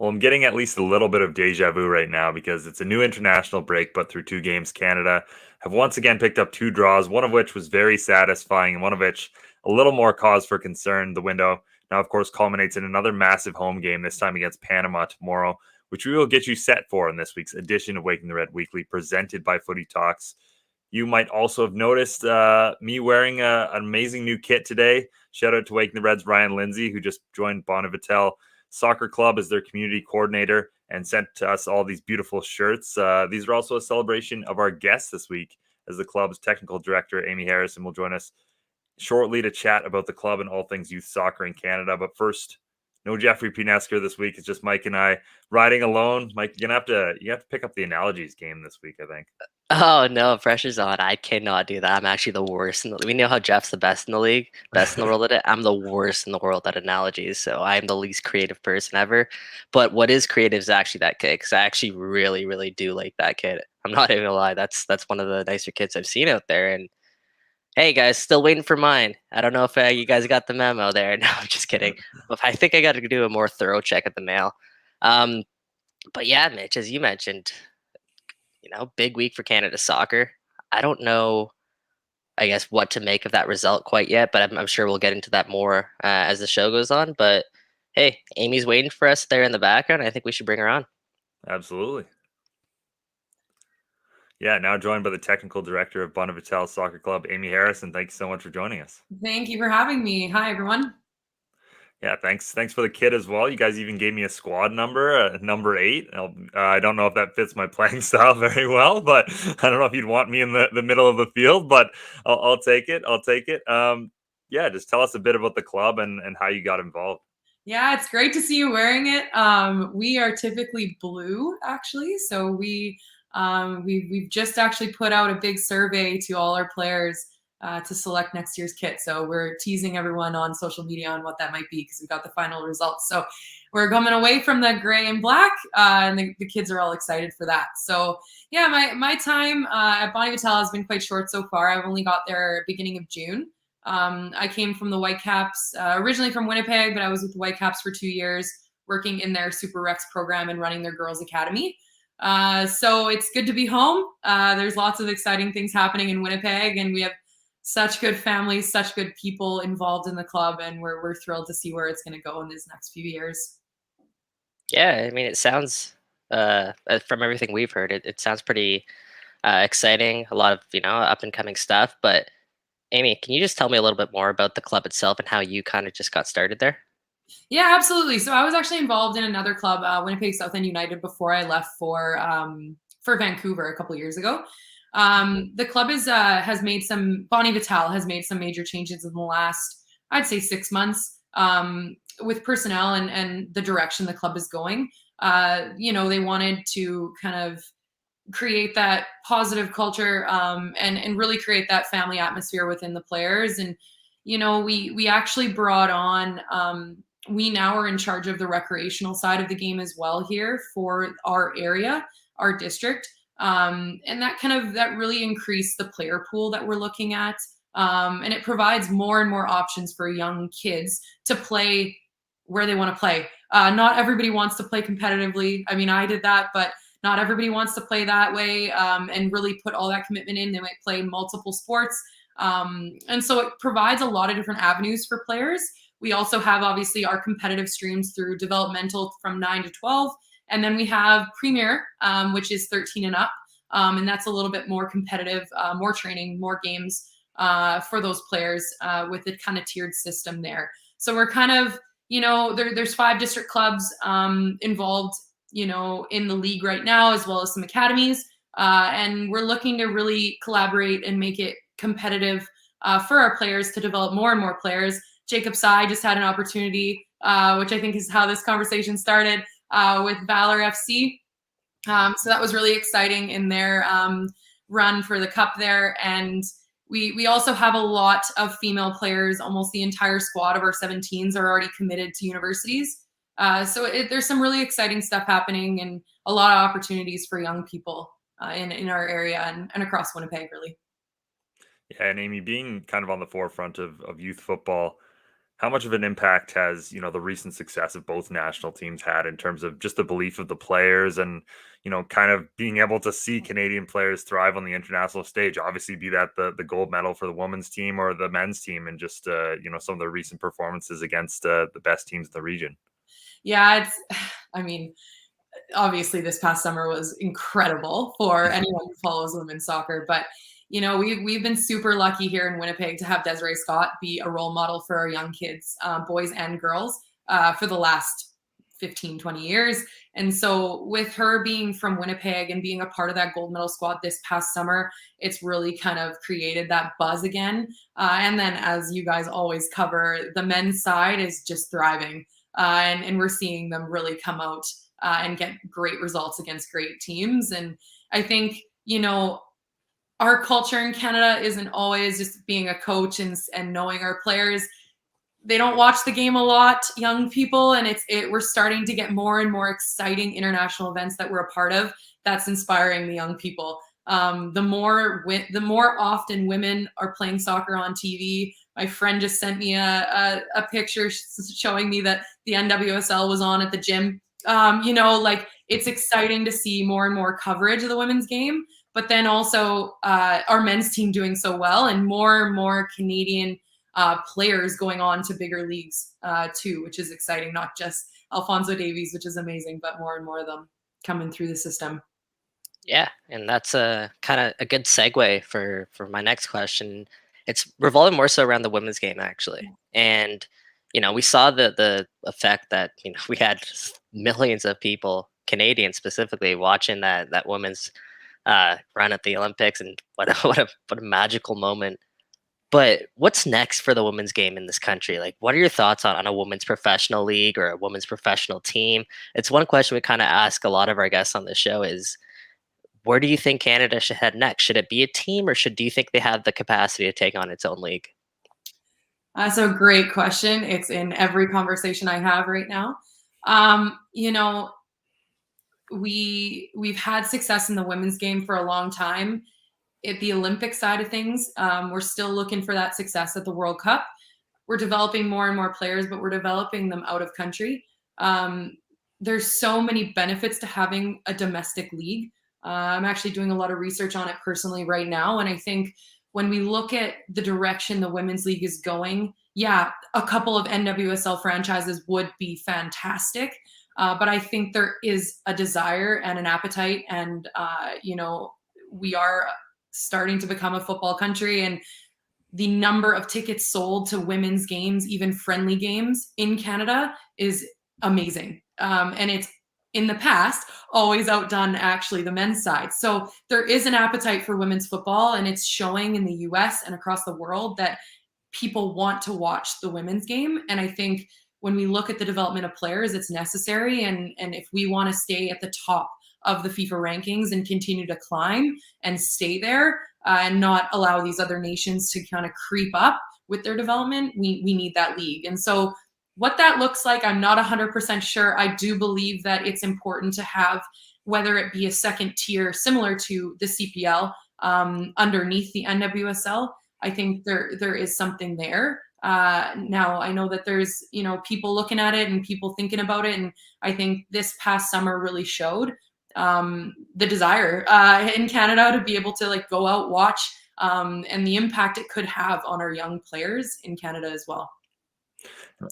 Well, I'm getting at least a little bit of deja vu right now because it's a new international break, but through two games, Canada have once again picked up two draws, one of which was very satisfying and one of which a little more cause for concern. The window now, of course, culminates in another massive home game, this time against Panama tomorrow, which we will get you set for in this week's edition of Waking the Red Weekly, presented by Footy Talks. You might also have noticed me wearing an amazing new kit today. Shout out to Waking the Reds' Ryan Lindsay, who just joined Bonaventure Soccer Club as their community coordinator and sent to us all these beautiful shirts. These are also a celebration of our guests this week, as the club's technical director, Amy Harrison, will join us shortly to chat about the club and all things youth soccer in Canada. But first, no Jeffrey Pinesker this week. It's just Mike and I riding alone. Mike, you have to pick up the analogies game this week, I think. Oh no, pressure's on. I cannot do that. I'm actually the worst in the We know how Jeff's the best in the league, best in the world at it. I'm the worst in the world at analogies, so I'm the least creative person ever. But what is creative is actually that kid, because I actually really, really do like that kid. I'm not even gonna lie. That's one of the nicer kids I've seen out there. And hey, guys, still waiting for mine. I don't know if you guys got the memo there. No, I'm just kidding. But I think I got to do a more thorough check of the mail. Um, but yeah, Mitch, as you mentioned, big week for Canada soccer. I don't know, I guess, what to make of that result quite yet, but I'm sure we'll get into that more as the show goes on. But hey, Amy's waiting for us there in the background. I think we should bring her on. Absolutely. Yeah, now joined by the technical director of Bonaventure Soccer Club, Amy Harrison. Thank you so much for joining us. Thank you for having me. Hi, everyone. Yeah, thanks for the kit as well. You guys even gave me a squad number, number 8. I don't know if that fits my playing style very well, but I don't know if you'd want me in the middle of the field, but I'll take it. I'll take it. Yeah, just tell us a bit about the club and how you got involved. Yeah, it's great to see you wearing it. We are typically blue, actually. So we've just actually put out a big survey to all our players to select next year's kit. So we're teasing everyone on social media on what that might be because we got the final results. So we're coming away from the gray and black, and the kids are all excited for that. So yeah, my time at Bonaventure has been quite short so far. I've only got there beginning of June. I came from the Whitecaps, originally from Winnipeg, but I was with the Whitecaps for 2 years, working in their Super Rex program and running their girls' academy. So it's good to be home. There's lots of exciting things happening in Winnipeg, and we have such good families, such good people involved in the club, and we're thrilled to see where it's going to go in these next few years. Yeah, I mean, it sounds, from everything we've heard, it sounds pretty exciting. A lot of, up and coming stuff. But Amy, can you just tell me a little bit more about the club itself and how you kind of just got started there? Yeah, absolutely. So I was actually involved in another club, Winnipeg South End United, before I left for Vancouver a couple of years ago. The club has made some Bonnie Vital has made some major changes in the last, I'd say, 6 months, with personnel and the direction the club is going. They wanted to kind of create that positive culture, and really create that family atmosphere within the players. And we actually brought on. We now are in charge of the recreational side of the game as well here for our area, our district. And that really increased the player pool that we're looking at. And it provides more and more options for young kids to play where they want to play. Not everybody wants to play competitively. I mean, I did that, but not everybody wants to play that way, and really put all that commitment in. They might play multiple sports. And so it provides a lot of different avenues for players. We also have, obviously, our competitive streams through developmental from 9 to 12. And then we have Premier, which is 13 and up. And that's a little bit more competitive, more training, more games for those players, with a kind of tiered system there. So we're kind of, there's 5 district clubs involved, in the league right now, as well as some academies. And we're looking to really collaborate and make it competitive for our players to develop more and more players. Jacob Sy just had an opportunity, which I think is how this conversation started, with Valor FC. So that was really exciting in their run for the cup there. And we also have a lot of female players. Almost the entire squad of our 17s are already committed to universities. So there's some really exciting stuff happening and a lot of opportunities for young people in our area and across Winnipeg, really. Yeah, and Amy, being kind of on the forefront of youth football, How much of an impact has, the recent success of both national teams had in terms of just the belief of the players and, kind of being able to see Canadian players thrive on the international stage? Obviously, be that the gold medal for the women's team or the men's team, and just, some of the recent performances against the best teams in the region. Yeah, I mean, obviously this past summer was incredible for anyone who follows women's soccer. But we've been super lucky here in Winnipeg to have Desiree Scott be a role model for our young kids, boys and girls, for the last 15, 20 years. And so with her being from Winnipeg and being a part of that gold medal squad this past summer, it's really kind of created that buzz again. And then, as you guys always cover, the men's side is just thriving. And we're seeing them really come out and get great results against great teams. And I think, our culture in Canada isn't always just being a coach and knowing our players. They don't watch the game a lot, young people, and we're starting to get more and more exciting international events that we're a part of that's inspiring the young people. The more often women are playing soccer on TV. My friend just sent me a picture showing me that the NWSL was on at the gym. It's exciting to see more and more coverage of the women's game, but then also our men's team doing so well, and more Canadian players going on to bigger leagues too, which is exciting. Not just Alphonso Davies, which is amazing, but more and more of them coming through the system. Yeah, and that's a kind of a good segue for my next question. It's revolving more so around the women's game, actually. And we saw the effect that we had millions of people, Canadians specifically, watching that women's run at the Olympics, and what a magical moment. But what's next for the women's game in this country? Like, what are your thoughts on a women's professional league or a women's professional team? It's one question we kind of ask a lot of our guests on the show is, where do you think Canada should head next? Should it be a team, or do you think they have the capacity to take on its own league? That's a great question. It's in every conversation I have right now. We've had success in the women's game for a long time. At the Olympic side of things, we're still looking for that success at the World Cup. We're developing more and more players, but we're developing them out of country. There's so many benefits to having a domestic league. I'm actually doing a lot of research on it personally right now. And I think when we look at the direction the women's league is going, yeah, a couple of NWSL franchises would be fantastic. But I think there is a desire and an appetite, and we are starting to become a football country, and the number of tickets sold to women's games, even friendly games in Canada, is amazing. And it's, in the past, always outdone actually the men's side. So there is an appetite for women's football, and it's showing in the US and across the world that people want to watch the women's game. And I think when we look at the development of players, it's necessary. And if we want to stay at the top of the FIFA rankings and continue to climb and stay there, and not allow these other nations to kind of creep up with their development, we need that league. And so what that looks like, I'm not 100% sure. I do believe that it's important to have, whether it be a second tier similar to the CPL underneath the NWSL. I think there is something there. Now, I know that there's people looking at it and people thinking about it, and I think this past summer really showed the desire in Canada to be able to go out, watch, and the impact it could have on our young players in Canada as well.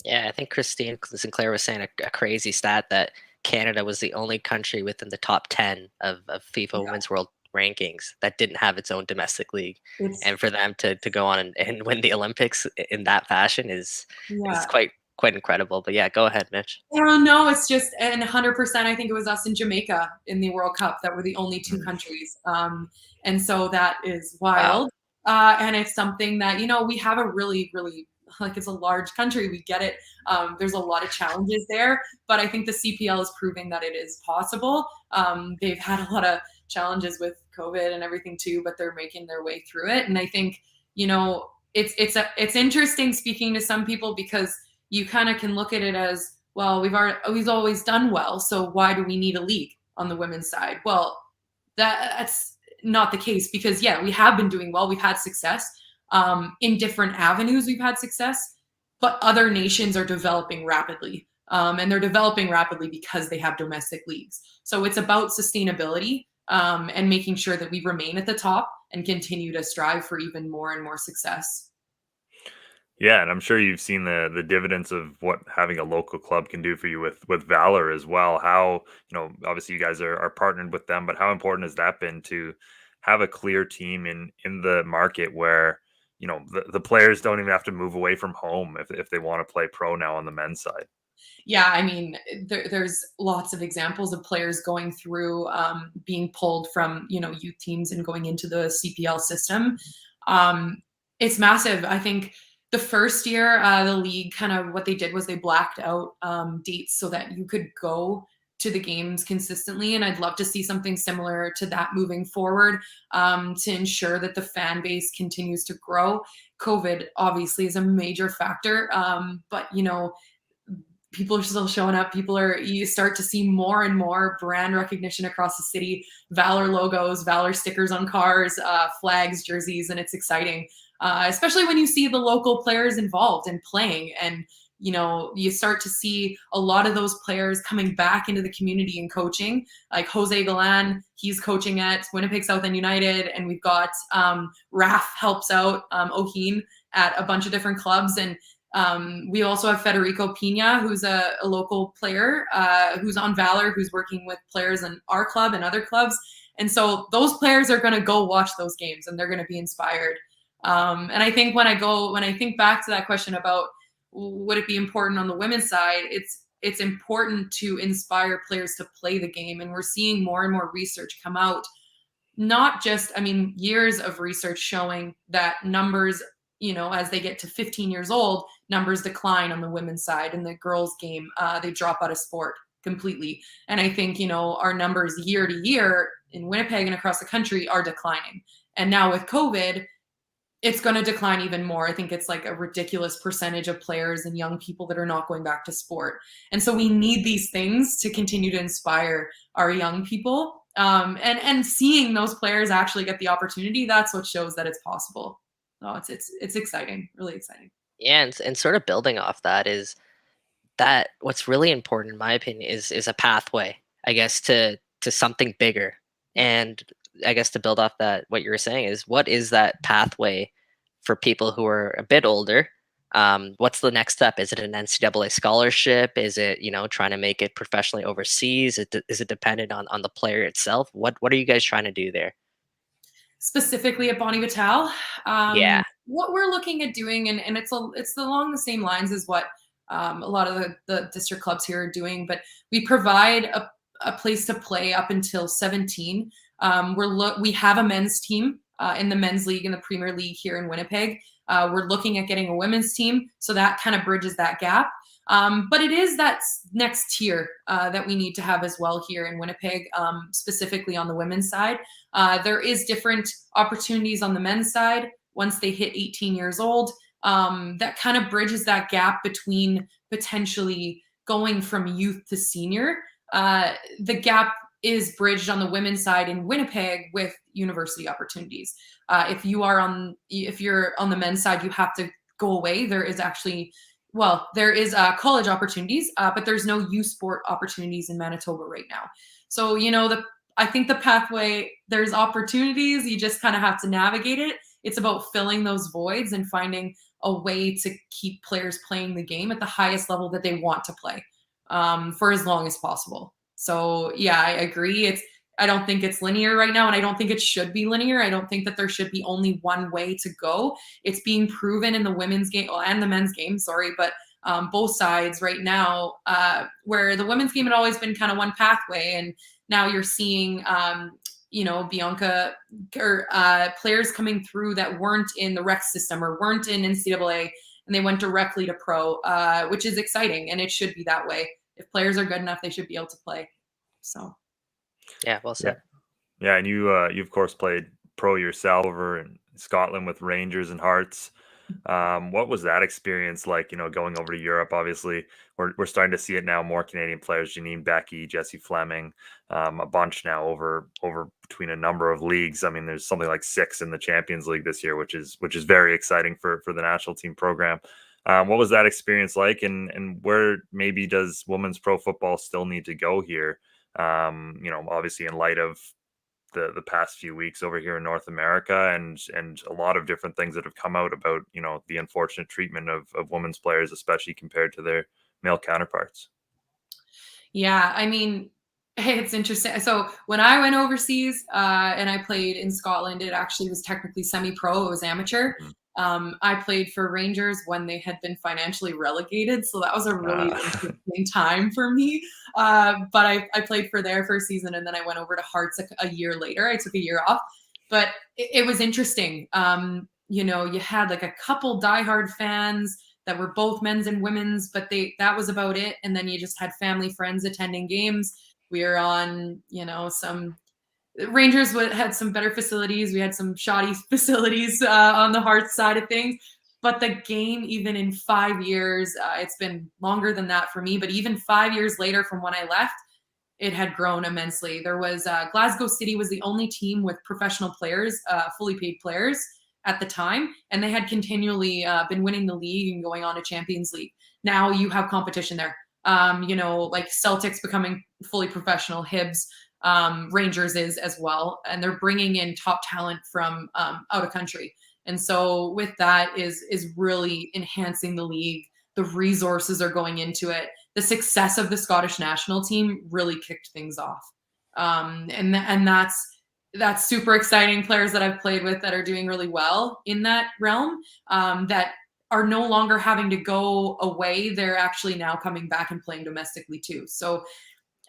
Yeah, I think Christine Sinclair was saying a crazy stat that Canada was the only country within the top 10 of FIFA Women's World Rankings that didn't have its own domestic league. And for them to go on and win the Olympics in that fashion is quite incredible. But yeah, go ahead, Mitch. No, it's just, and 100%, I think it was us and Jamaica in the World Cup that were the only two countries. And so that is wild. Wow. And it's something that, we have a really, really, it's a large country. We get it. There's a lot of challenges there, but I think the CPL is proving that it is possible. They've had a lot of challenges with COVID and everything too, but they're making their way through it. And I think, it's interesting speaking to some people, because you kind of can look at it as, well, we've always done well, so why do we need a league on the women's side? Well, that's not the case, because we have been doing well. We've had success in different avenues. We've had success, but other nations are developing rapidly. And they're developing rapidly because they have domestic leagues. So it's about sustainability and making sure that we remain at the top and continue to strive for even more and more success. Yeah, and I'm sure you've seen the dividends of what having a local club can do for you with Valor as well. How, obviously you guys are partnered with them, but how important has that been to have a clear team in the market where, the players don't even have to move away from home if they want to play pro now on the men's side? Yeah, I mean, there's lots of examples of players going through being pulled from, youth teams and going into the CPL system. It's massive. I think the first year, the league kind of what they did was they blacked out dates so that you could go to the games consistently. And I'd love to see something similar to that moving forward to ensure that the fan base continues to grow. COVID obviously is a major factor, but people are still showing up. You start to see more and more brand recognition across the city, Valor logos, Valor stickers on cars, flags, jerseys, and it's exciting. Especially when you see the local players involved and playing, and you start to see a lot of those players coming back into the community and coaching, like Jose Galan, he's coaching at Winnipeg South End United, and we've got Raf helps out Oheen at a bunch of different clubs, and we also have Federico Pina, who's a local player who's on Valor, who's working with players in our club and other clubs. And so those players are going to go watch those games and they're going to be inspired. And I think when I think back to that question about would it be important on the women's side, it's important to inspire players to play the game. And we're seeing more and more research come out, not just, years of research showing that numbers, as they get to 15 years old, numbers decline on the women's side. In the girls' game, they drop out of sport completely. And I think, our numbers year to year in Winnipeg and across the country are declining. And now with COVID, it's going to decline even more. I think it's like a ridiculous percentage of players and young people that are not going back to sport. And so we need these things to continue to inspire our young people. And seeing those players actually get the opportunity, that's what shows that it's possible. Oh, it's exciting, really exciting. Yeah, and sort of building off that is that what's really important, in my opinion, is a pathway, I guess, to something bigger. And I guess to build off that, what you were saying is, what is that pathway for people who are a bit older? What's the next step? Is it an NCAA scholarship? Is it trying to make it professionally overseas? Is it dependent on the player itself? What are you guys trying to do there? Specifically at Bonnie Vital, Yeah. what we're looking at doing, and it's along the same lines as what a lot of the district clubs here are doing, but we provide a place to play up until 17. We have a men's team in the men's league, in the Premier League here in Winnipeg. We're looking at getting a women's team, so that kind of bridges that gap. But it is that next tier that we need to have as well here in Winnipeg, specifically on the women's side. There is different opportunities on the men's side once they hit 18 years old. That kind of bridges that gap between potentially going from youth to senior. The gap is bridged on the women's side in Winnipeg with university opportunities. If you're on the men's side, you have to go away. There is college opportunities, but there's no youth sport opportunities in Manitoba right now. So, I think the pathway, there's opportunities. You just kind of have to navigate it. It's about filling those voids and finding a way to keep players playing the game at the highest level that they want to play for as long as possible. So, yeah, I agree. I don't think it's linear right now, and I don't think it should be linear. I don't think that there should be only one way to go. It's being proven in the women's game and the men's game, but both sides right now, where the women's game had always been kind of one pathway, and now you're seeing, Bianca, or players coming through that weren't in the rec system or weren't in NCAA, and they went directly to pro, which is exciting, and it should be that way. If players are good enough, they should be able to play. So. Yeah, well said. Yeah, and you of course played pro yourself over in Scotland with Rangers and Hearts. What was that experience like? Going over to Europe. Obviously, we're starting to see it now. More Canadian players: Janine Becky, Jessie Fleming, a bunch now over between a number of leagues. There's something like 6 in the Champions League this year, which is very exciting for the national team program. What was that experience like, and where maybe does women's pro football still need to go here? Obviously in light of the past few weeks over here in North America, and a lot of different things that have come out about the unfortunate treatment of women's players, especially compared to their male counterparts. Yeah, I mean, it's interesting. So when I went overseas and I played in Scotland, it actually was technically semi-pro. It was amateur. Mhm. I played for Rangers when they had been financially relegated, so that was a really interesting time for me. But I played for there for a season, and then I went over to Hearts a year later. I took a year off, but it was interesting. You had like a couple diehard fans that were both men's and women's, but that was about it. And then you just had family friends attending games. We were on, some Rangers had some better facilities. We had some shoddy facilities on the Hearts side of things. But the game, even in 5 years, it's been longer than that for me. But even 5 years later from when I left, it had grown immensely. There was Glasgow City was the only team with professional players, fully paid players at the time, and they had continually been winning the league and going on to Champions League. Now you have competition there. Like Celtics becoming fully professional, Hibs, Rangers is as well, and they're bringing in top talent from out of country. And so with that is really enhancing the league. The resources are going into it. The success of the Scottish national team really kicked things off, and that's super exciting. Players that I've played with that are doing really well in that realm, that are no longer having to go away. They're actually now coming back and playing domestically too. So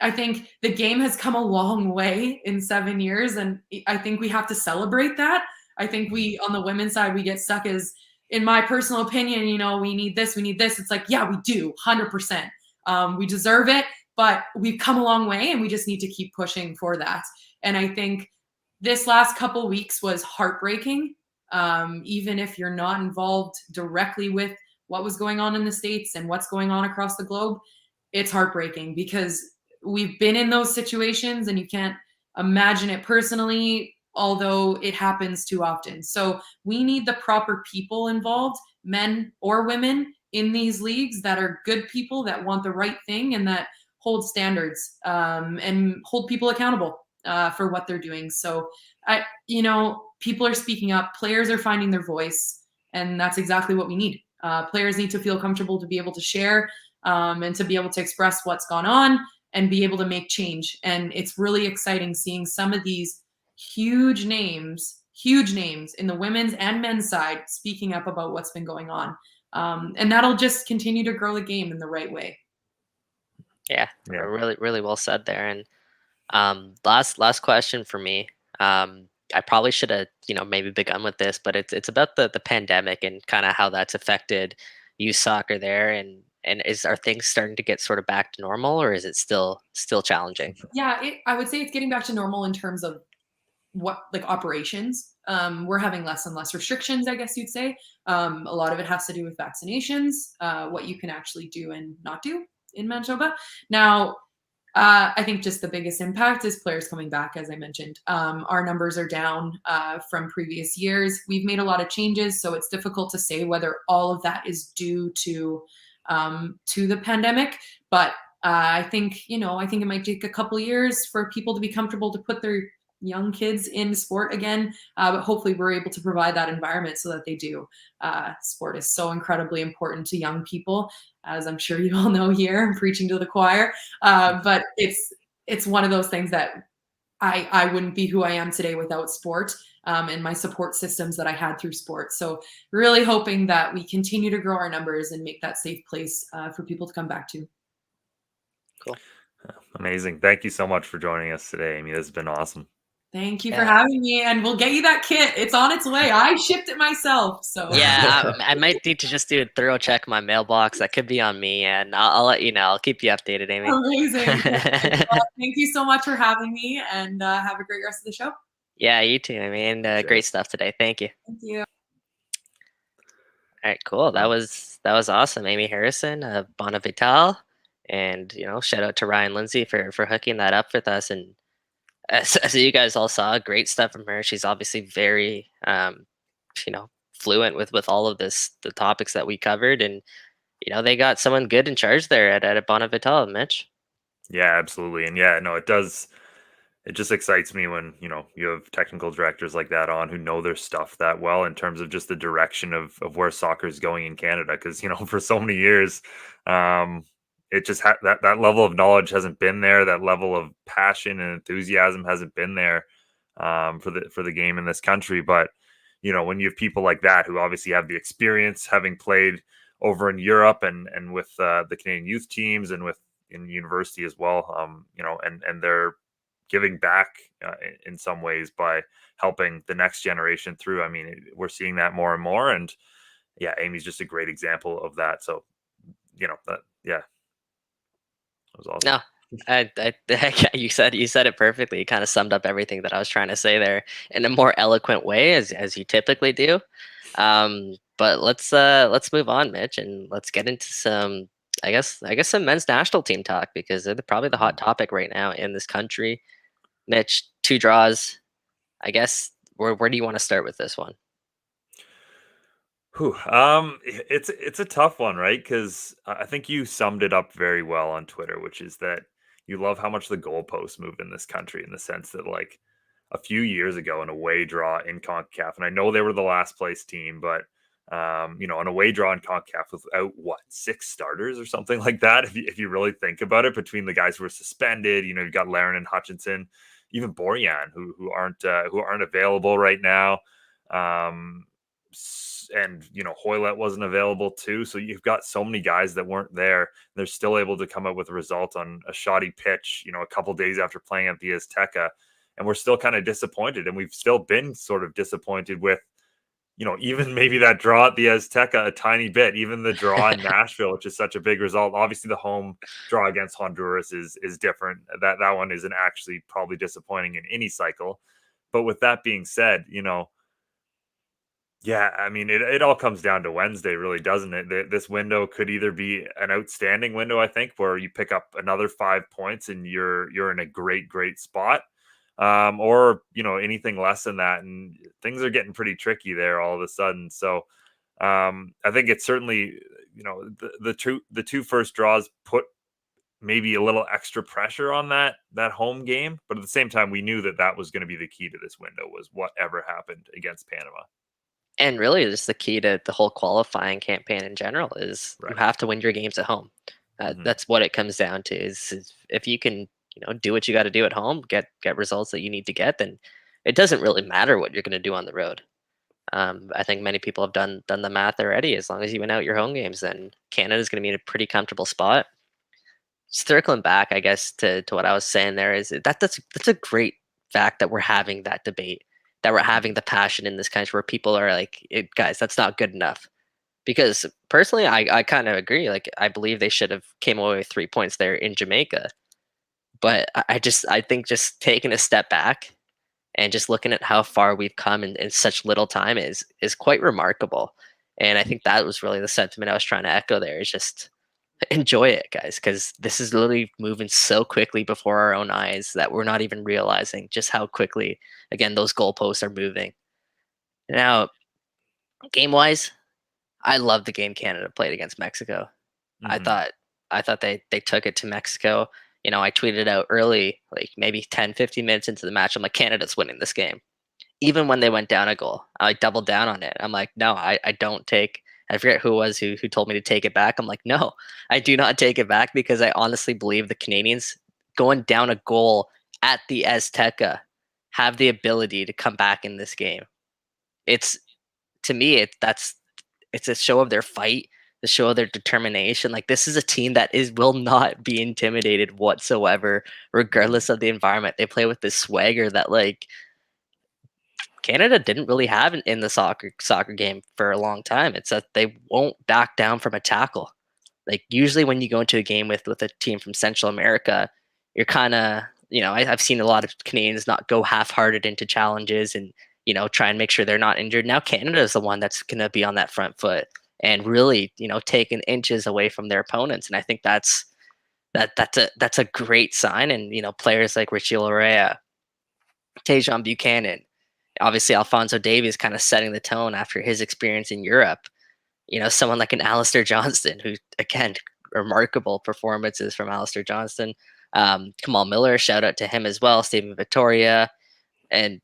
I think the game has come a long way in 7 years, and I think we have to celebrate that. I think we, on the women's side, we get stuck as, in my personal opinion, we need this, we need this. It's like, yeah, we do, 100%. We deserve it, but we've come a long way, and we just need to keep pushing for that. And I think this last couple weeks was heartbreaking. Even if you're not involved directly with what was going on in the States and what's going on across the globe, it's heartbreaking because we've been in those situations and you can't imagine it personally, although it happens too often. So we need the proper people involved, men or women, in these leagues that are good people that want the right thing and that hold standards, and hold people accountable for what they're doing. So people are speaking up, players are finding their voice, and that's exactly what we need. Players need to feel comfortable to be able to share, and to be able to express what's gone on and be able to make change. And it's really exciting seeing some of these huge names in the women's and men's side speaking up about what's been going on. And that'll just continue to grow the game in the right way. Yeah. Really, really well said there. And last question for me. I probably should have, maybe begun with this, but it's about the pandemic and kind of how that's affected youth soccer there, and are things starting to get sort of back to normal, or is it still challenging? Yeah, I would say it's getting back to normal in terms of operations. We're having less and less restrictions, I guess you'd say. A lot of it has to do with vaccinations, what you can actually do and not do in Manitoba. Now, I think just the biggest impact is players coming back, as I mentioned. Our numbers are down from previous years. We've made a lot of changes, so it's difficult to say whether all of that is due to the pandemic. But I think it might take a couple years for people to be comfortable to put their young kids in sport again. But hopefully we're able to provide that environment so that they do. Sport is so incredibly important to young people, as I'm sure you all know here. I'm preaching to the choir. But it's one of those things that I wouldn't be who I am today without sport, and my support systems that I had through sport. So really hoping that we continue to grow our numbers and make that safe place for people to come back to. Cool. Amazing. Thank you so much for joining us today, Amy. This has been awesome. Thank you for having me, and we'll get you that kit. It's on its way. I shipped it myself. So yeah, I might need to just do a thorough check in my mailbox. That could be on me, and I'll let you know. I'll keep you updated, Amy. Amazing. Thank you so much for having me, and have a great rest of the show. Yeah, you too. I mean, great stuff today. Thank you. Thank you. All right, cool. That was awesome, Amy Harrison of Bonavital, and shout out to Ryan Lindsay for hooking that up with us. And as you guys all saw, great stuff from her. She's obviously very fluent with all of the topics that we covered, and they got someone good in charge there at Bonaventura, Mitch. Yeah, absolutely. And yeah, no, it does. It just excites me when, you have technical directors like that on who know their stuff that well in terms of just the direction of where soccer is going in Canada. Cause, for so many years, it just that level of knowledge hasn't been there. That level of passion and enthusiasm hasn't been there for the game in this country. But, when you have people like that who obviously have the experience, having played over in Europe and with the Canadian youth teams and with in university as well, and they're giving back in some ways by helping the next generation through. I mean, we're seeing that more and more, and yeah, Amy's just a great example of that. So, that was awesome. No, you said it perfectly. You kind of summed up everything that I was trying to say there in a more eloquent way, as you typically do. But let's move on, Mitch, and let's get into some, I guess some men's national team talk, because they're probably the hot topic right now in this country. Mitch, 2 draws. I guess where do you want to start with this one? Whew. It's a tough one, right? Because I think you summed it up very well on Twitter, which is that you love how much the goalposts move in this country, in the sense that, like, a few years ago, an away draw in CONCACAF, and I know they were the last place team, but an away draw in CONCACAF without 6 starters or something like that. If you really think about it, between the guys who were suspended, you've got Laren and Hutchinson, even Borjan, who aren't available right now. And Hoylett wasn't available too, so you've got so many guys that weren't there. They're still able to come up with a result on a shoddy pitch, a couple days after playing at the Azteca, and we're still kind of disappointed. And we've still been sort of disappointed with, even maybe that draw at the Azteca a tiny bit, even the draw in Nashville, which is such a big result. Obviously, the home draw against Honduras is different. That one isn't actually probably disappointing in any cycle. But with that being said, yeah, I mean, it all comes down to Wednesday, really, doesn't it? This window could either be an outstanding window, I think, where you pick up another 5 points and you're in a great spot, or anything less than that, and things are getting pretty tricky there all of a sudden. So, I think it's certainly, the two first draws put maybe a little extra pressure on that home game, but at the same time, we knew that was going to be the key to this window, was whatever happened against Panama. And really, just the key to the whole qualifying campaign in general is Right. you have to win your games at home. That's what it comes down to. Is if you can, do what you got to do at home, get results that you need to get, then it doesn't really matter what you're going to do on the road. I think many people have done the math already. As long as you win out your home games, then Canada's going to be in a pretty comfortable spot. Circling back, I guess, to what I was saying there, is that's a great fact that we're having that debate, that we're having the passion in this country where people are like, guys, that's not good enough. Because personally, I kind of agree. Like, I believe they should have came away with 3 points there in Jamaica. But I think just taking a step back and just looking at how far we've come in such little time is quite remarkable. And I think that was really the sentiment I was trying to echo there, is just enjoy it, guys, because this is literally moving so quickly before our own eyes that we're not even realizing just how quickly, again, those goalposts are moving. Now, game wise, I love the game Canada played against Mexico. I thought they took it to Mexico. I tweeted out early, like maybe 10, 15 minutes into the match, I'm like, Canada's winning this game. Even when they went down a goal, I doubled down on it. I'm like, no, I don't take. I forget who it was who told me to take it back. I'm like, no, I do not take it back, because I honestly believe the Canadians, going down a goal at the Azteca, have the ability to come back in this game. It's, to me, it's a show of their fight, the show of their determination. Like, this is a team that will not be intimidated whatsoever, regardless of the environment. They play with this swagger that, like, Canada didn't really have in the soccer game for a long time. It's that they won't back down from a tackle. Like, usually when you go into a game with a team from Central America, you're kind of, I've seen a lot of Canadians not go half-hearted into challenges and, try and make sure they're not injured. Now Canada is the one that's going to be on that front foot and really, taking inches away from their opponents. And I think that's a great sign. And, players like Richie Larea, Tejan Buchanan, Obviously, Alphonso Davies kind of setting the tone after his experience in Europe. Someone like an Alistair Johnston, who, again, remarkable performances from Alistair Johnston. Kamal Miller, shout out to him as well. Stephen Victoria, and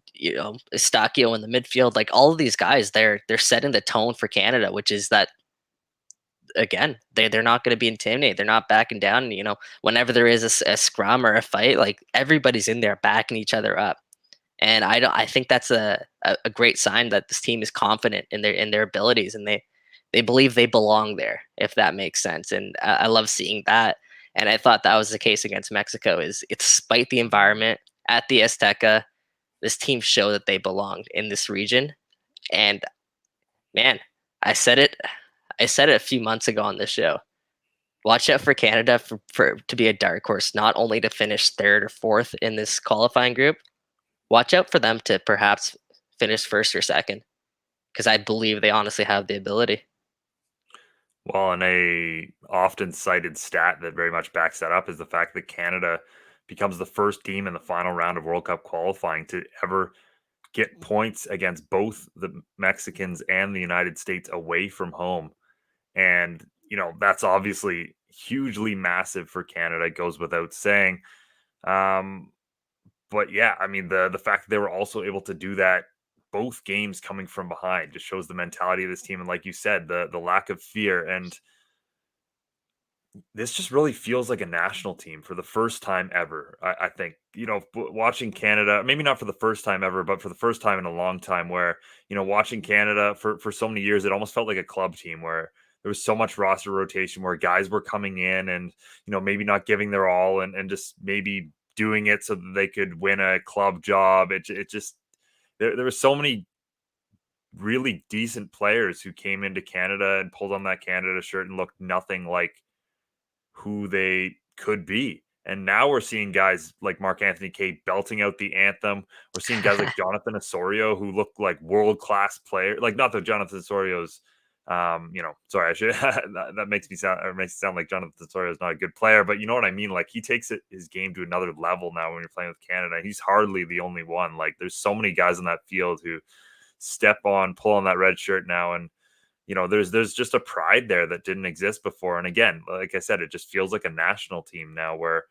Eustachio in the midfield. Like, all of these guys, they're setting the tone for Canada, which is that, again, they're not going to be intimidated. They're not backing down. And, whenever there is a scrum or a fight, like, everybody's in there backing each other up. And I think that's a great sign that this team is confident in their abilities, and they believe they belong there, if that makes sense. And I love seeing that. And I thought that was the case against Mexico. Is it's despite the environment at the Azteca, this team showed that they belonged in this region. And man, I said it a few months ago on this show. Watch out for Canada for to be a dark horse, not only to finish third or fourth in this qualifying group. Watch out for them to perhaps finish first or second, because I believe they honestly have the ability. Well, and a often cited stat that very much backs that up is the fact that Canada becomes the first team in the final round of World Cup qualifying to ever get points against both the Mexicans and the United States away from home. And, that's obviously hugely massive for Canada, it goes without saying. But yeah, I mean, the fact that they were also able to do that both games coming from behind just shows the mentality of this team. And like you said, the lack of fear. And this just really feels like a national team for the first time ever. I think, watching Canada, maybe not for the first time ever, but for the first time in a long time, where, watching Canada for so many years, it almost felt like a club team where there was so much roster rotation, where guys were coming in and, maybe not giving their all and just maybe doing it so that they could win a club job. It just, there were so many really decent players who came into Canada and pulled on that Canada shirt and looked nothing like who they could be. And now we're seeing guys like Mark Anthony Kaye belting out the anthem. We're seeing guys like Jonathan Osorio who look like world-class players. Like, not that Jonathan Osorio's, sorry, I should that makes it sound like Jonathan Osorio is not a good player, but you know what I mean? Like, he takes his game to another level now when you're playing with Canada. He's hardly the only one. Like, there's so many guys in that field who pull on that red shirt now, and there's just a pride there that didn't exist before. And again, like I said, it just feels like a national team now where,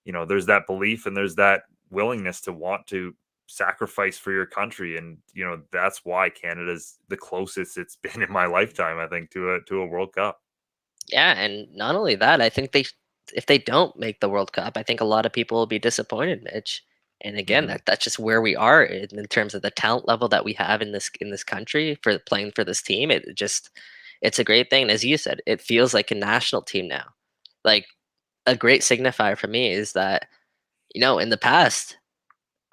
there's that belief and there's that willingness to want to sacrifice for your country. And, that's why Canada's the closest it's been in my lifetime, I think, to a World Cup. Yeah, and not only that, I think if they don't make the World Cup, I think a lot of people will be disappointed, Mitch. And again, that's just where we are in terms of the talent level that we have in this country for playing for this team. It's a great thing. And as you said, it feels like a national team now. Like, a great signifier for me is that, in the past,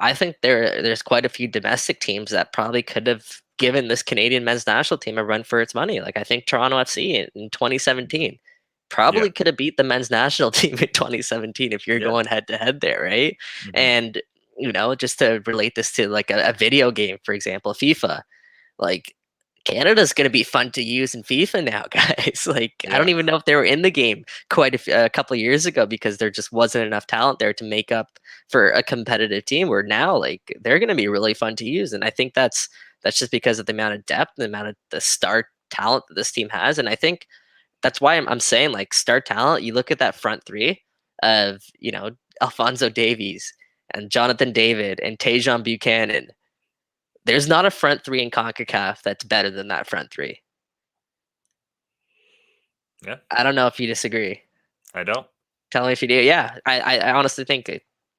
I think there's quite a few domestic teams that probably could have given this Canadian men's national team a run for its money. Like, I think Toronto FC in 2017 probably could have beat the men's national team in 2017 if you're going head to head there, right? Mhm. And just to relate this to like a video game, for example, FIFA, like, Canada's going to be fun to use in FIFA now, guys. Like, I don't even know if they were in the game quite a couple of years ago, because there just wasn't enough talent there to make up for a competitive team, where now, like, they're going to be really fun to use. And I think that's just because of the amount of depth, the amount of the star talent that this team has. And I think that's why I'm saying, like, star talent. You look at that front three of, Alphonso Davies and Jonathan David and Tajon Buchanan. There's not a front three in CONCACAF that's better than that front three. Yeah. I don't know if you disagree. I don't. Tell me if you do. Yeah, I honestly think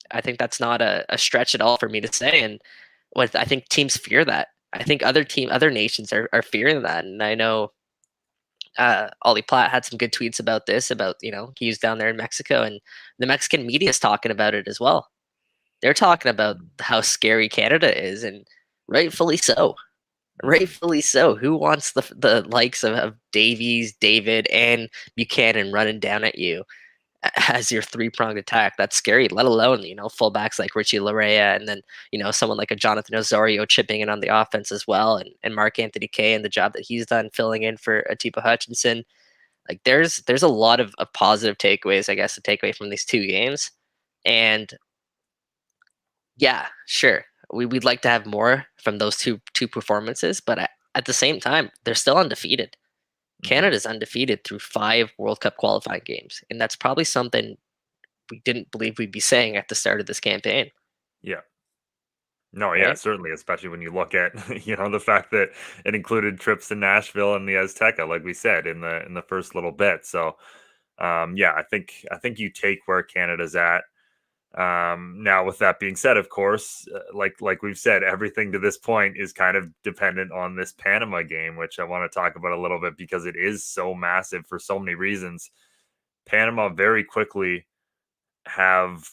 that's not a stretch at all for me to say. And I think teams fear that. I think other nations are fearing that. And I know Ollie Platt had some good tweets about this, about, he was down there in Mexico, and the Mexican media is talking about it as well. They're talking about how scary Canada is, and rightfully so. Rightfully so. Who wants the likes of Davies, David, and Buchanan running down at you as your three-pronged attack? That's scary, let alone, fullbacks like Richie Larea, and then, someone like a Jonathan Osorio chipping in on the offense as well, and Mark Anthony Kaye and the job that he's done filling in for Atiba Hutchinson. Like, there's a lot of positive takeaways, I guess, to take away from these two games. And yeah, sure. we'd like to have more from those two performances, but at the same time, they're still undefeated. Canada's undefeated through 5 World Cup qualifying games, and that's probably something we didn't believe we'd be saying at the start of this campaign. Yeah. No, yeah, Right? certainly, especially when you look at the fact that it included trips to Nashville and the Azteca, like we said in the first little bit. So, yeah, I think you take where Canada's at. Now, with that being said, of course, like we've said, everything to this point is kind of dependent on this Panama game, which I want to talk about a little bit because it is so massive for so many reasons. Panama very quickly have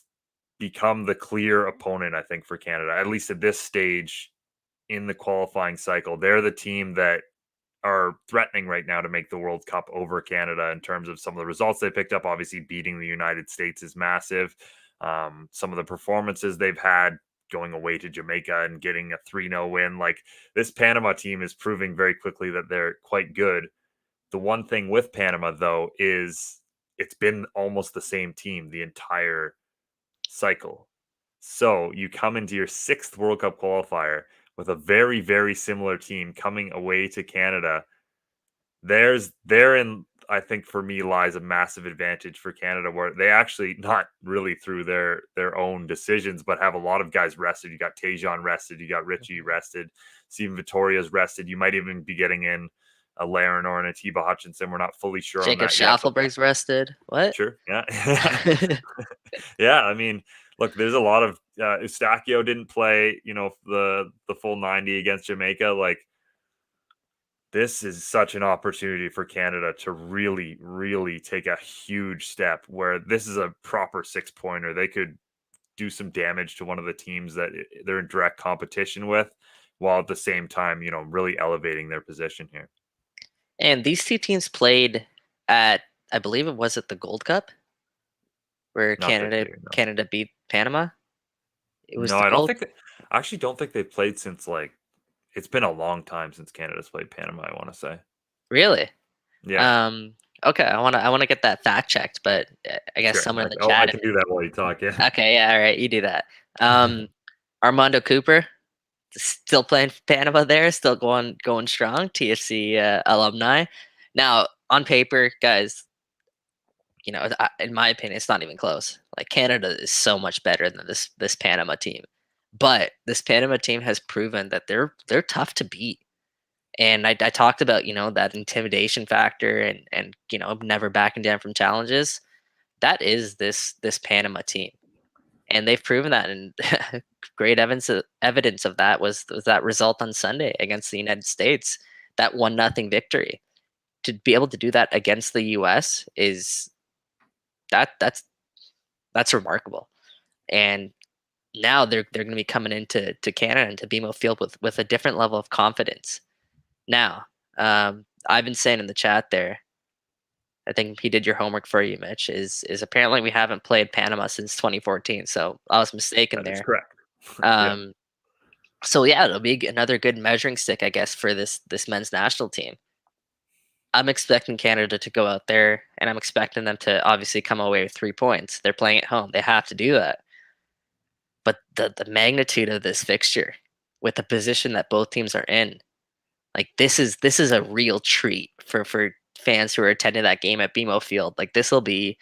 become the clear opponent, I think, for Canada, at least at this stage in the qualifying cycle. They're the team that are threatening right now to make the World Cup over Canada in terms of some of the results they picked up. Obviously, beating the United States is massive. Some of the performances they've had going away to Jamaica and getting a 3-0 win. Like, this Panama team is proving very quickly that they're quite good. The one thing with Panama, though, is it's been almost the same team the entire cycle. So you come into your 6th World Cup qualifier with a very, very similar team coming away to Canada. Therein, I think, for me, lies a massive advantage for Canada, where they actually, not really through their own decisions, but have a lot of guys rested. You got Tajon rested, you got Richie rested, Steven Vittoria's rested. You might even be getting in a Laren or an Atiba Hutchinson. We're not fully sure on Jacob that yet. Schaffelberg's rested. What? Sure, yeah. Yeah, I mean, look, there's a lot of Eustachio didn't play, the full 90 against Jamaica. Like, this is such an opportunity for Canada to really, really take a huge step where this is a proper 6-pointer. They could do some damage to one of the teams that they're in direct competition with, while at the same time, really elevating their position here. And these two teams played at, I believe it was at the Gold Cup, where Not this Canada year, no. Canada beat Panama. It was No, the I don't Gold. think I actually don't think they've played since, like, it's been a long time since Canada's played Panama, I want to say. Really? Yeah. Okay, I wanna get that fact checked, but I guess Sure. someone in the I chat. can do that while you talk, yeah. Okay, yeah, all right, you do that. Armando Cooper still playing for Panama there, still going strong. TFC alumni. Now, on paper, guys, in my opinion, it's not even close. Like, Canada is so much better than this Panama team, but this Panama team has proven that they're tough to beat. And I talked about that intimidation factor and never backing down from challenges. That is this Panama team, and they've proven that. And great evidence of that was that result on Sunday against the United States, that 1-0 victory. To be able to do that against the U.S. is that's remarkable. And now they're going to be coming into Canada and to BMO Field with a different level of confidence. Now, I've been saying in the chat there, I think he did your homework for you, Mitch, is apparently we haven't played Panama since 2014. So I was mistaken That is there. correct. Yeah. So yeah, it'll be another good measuring stick, I guess, for this men's national team. I'm expecting Canada to go out there, and I'm expecting them to obviously come away with 3 points. They're playing at home; they have to do that. But the magnitude of this fixture, with the position that both teams are in, like, this is a real treat for fans who are attending that game at BMO Field. Like, this will be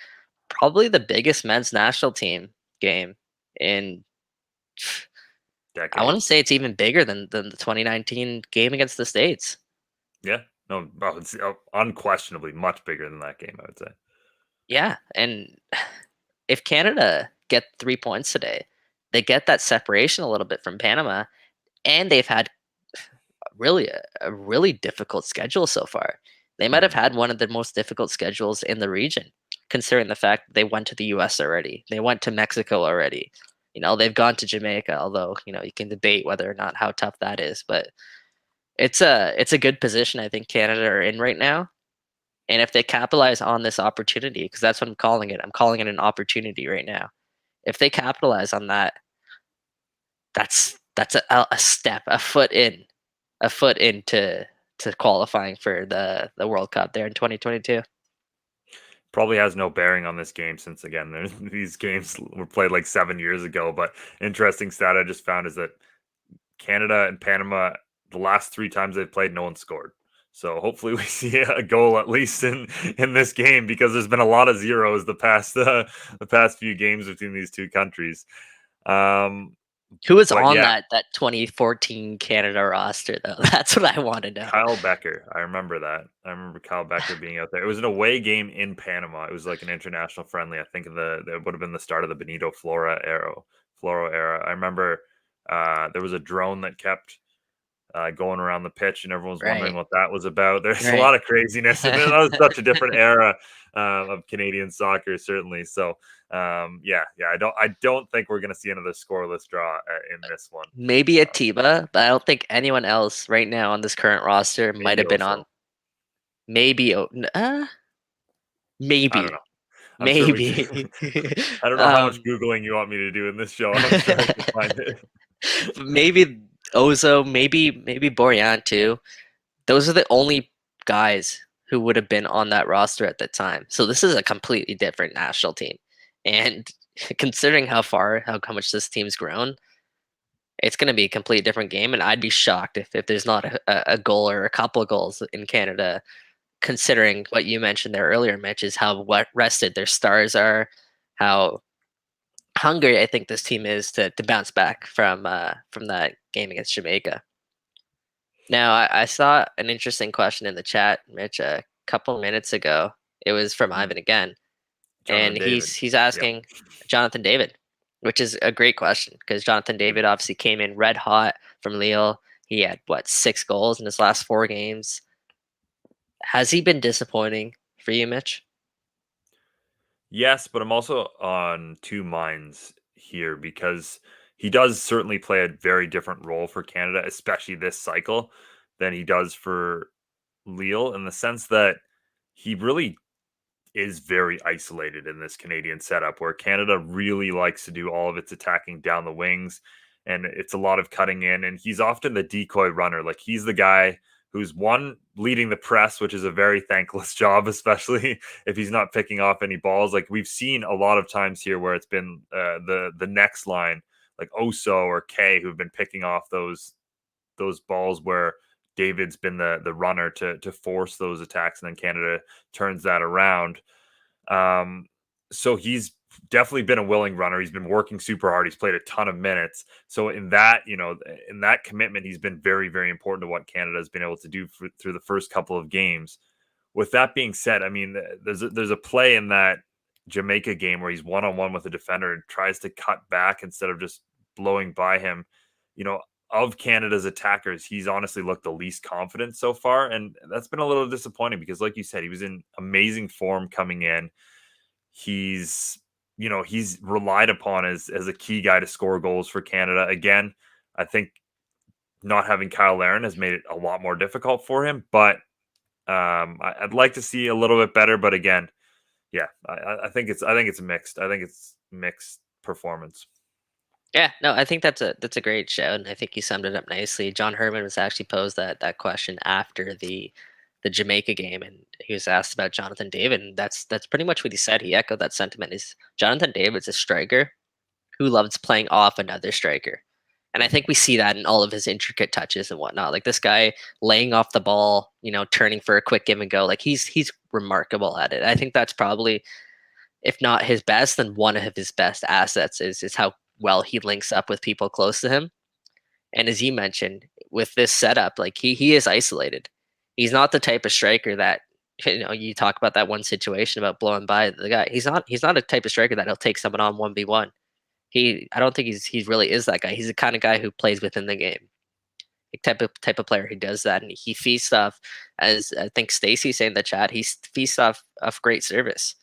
probably the biggest men's national team game in. I want to Decades. say it's even bigger than the 2019 game against the States. Yeah. No, it's unquestionably much bigger than that game, I would say. Yeah, and if Canada get 3 points today, they get that separation a little bit from Panama, and they've had really a really difficult schedule so far. They might have had one of the most difficult schedules in the region, considering the fact that they went to the US already. They went to Mexico already. They've gone to Jamaica, although, you can debate whether or not how tough that is, but it's a good position I think Canada are in right now. And if they capitalize on this opportunity, because that's what I'm calling it. I'm calling it an opportunity right now. If they capitalize on that, that's a step, a foot into qualifying for the World Cup there in 2022. Probably has no bearing on this game since, again, these games were played like 7 years ago. But interesting stat I just found is that Canada and Panama, the last 3 times they've played, no one scored. So hopefully we see a goal at least in this game, because there's been a lot of zeros the past few games between these two countries. Who was But on yeah, that 2014 Canada roster though? That's what I want to know. Kyle Becker. I remember that. I remember Kyle Becker being out there. It was an away game in Panama. It was like an international friendly. I think it would have been the start of the Benito Floro era. I remember there was a drone that kept going around the pitch, and everyone was wondering Right. what that was about. There's a Right. lot of craziness, and that was such a different era of Canadian soccer, certainly. So, I don't think we're going to see another scoreless draw in this one. Maybe Atiba, but I don't think anyone else right now on this current roster might Maybe have been on. Oso. Maybe, I maybe, don't know. I'm sure we maybe. can. I don't know how much Googling you want me to do in this show. I'm sure I can find it. Maybe Ozo, maybe Borjan too. Those are the only guys who would have been on that roster at the time. So this is a completely different national team. And considering how much this team's grown, it's going to be a completely different game. And I'd be shocked if there's not a goal or a couple of goals in Canada, considering what you mentioned there earlier, Mitch, is how rested their stars are, how hungry I think this team is to bounce back from that game against Jamaica. Now, I saw an interesting question in the chat, Mitch, a couple minutes ago. It was from Ivan again, Jonathan and David. he's asking Jonathan David, which is a great question because Jonathan David obviously came in red hot from Lille. He had 6 goals in his last 4 games. Has he been disappointing for you, Mitch? Yes, but I'm also on 2 minds here, because he does certainly play a very different role for Canada, especially this cycle, than he does for Lille, in the sense that he really is very isolated in this Canadian setup, where Canada really likes to do all of its attacking down the wings, and it's a lot of cutting in, and he's often the decoy runner. Like, he's the guy who's leading the press, which is a very thankless job, especially if he's not picking off any balls. Like, we've seen a lot of times here where it's been the next line, like Oso or Kay, who've been picking off those balls where David's been the runner to force those attacks, and then Canada turns that around. So he's definitely been a willing runner. He's been working super hard. He's played a ton of minutes. So in that commitment, he's been very, very important to what Canada has been able to do through the first couple of games. With that being said, I mean, there's a play in that Jamaica game where he's one-on-one with a defender and tries to cut back instead of just blowing by him. Of Canada's attackers, he's honestly looked the least confident so far. And that's been a little disappointing because, like you said, he was in amazing form coming in. He's relied upon as a key guy to score goals for Canada. Again, I think not having Kyle Larin has made it a lot more difficult for him, but I'd like to see a little bit better. But again, I think it's mixed. I think it's mixed performance. Yeah, no, I think that's a great show, and I think you summed it up nicely. John Herman was actually posed that question after the Jamaica game, and he was asked about Jonathan David, and that's pretty much what he said. He echoed that sentiment. Is Jonathan David's a striker who loves playing off another striker, and I think we see that in all of his intricate touches and whatnot. Like this guy laying off the ball, turning for a quick give and go. Like he's remarkable at it. I think that's probably, if not his best, then one of his best assets is how well he links up with people close to him. And as you mentioned, with this setup, like he is isolated. He's not the type of striker that, you talk about that one situation about blowing by the guy. He's not a type of striker that'll take someone on 1v1. I don't think he really is that guy. He's the kind of guy who plays within the game. The type of player who does that, and he feasts off, as I think Stacy saying in the chat, he feasts off great service.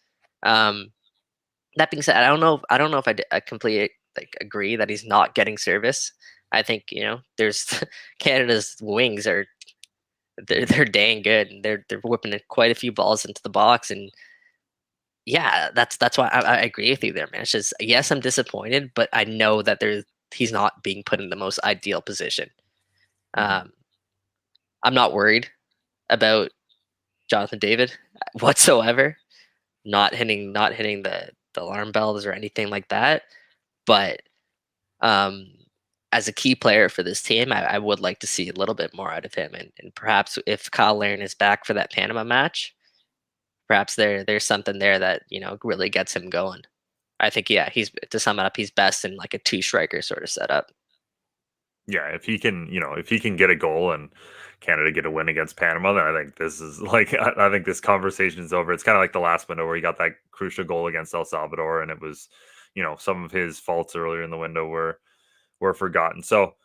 That being said, I don't know if I completely agree that he's not getting service. I think there's Canada's wings they're dang good, and they're whipping quite a few balls into the box, and yeah, that's why I agree with you there, man. It's just, yes, I'm disappointed, but I know that he's not being put in the most ideal position. I'm not worried about Jonathan David whatsoever. Not hitting the alarm bells or anything like that. But I as a key player for this team, I would like to see a little bit more out of him. And perhaps if Kyle Larin is back for that Panama match, perhaps there's something there that, really gets him going. I think, yeah, he's to sum it up, he's best in like a two striker sort of setup. Yeah, if he can get a goal and Canada get a win against Panama, then I think this is like I think this conversation is over. It's kind of like the last window where he got that crucial goal against El Salvador, and it was, some of his faults earlier in the window were forgotten. So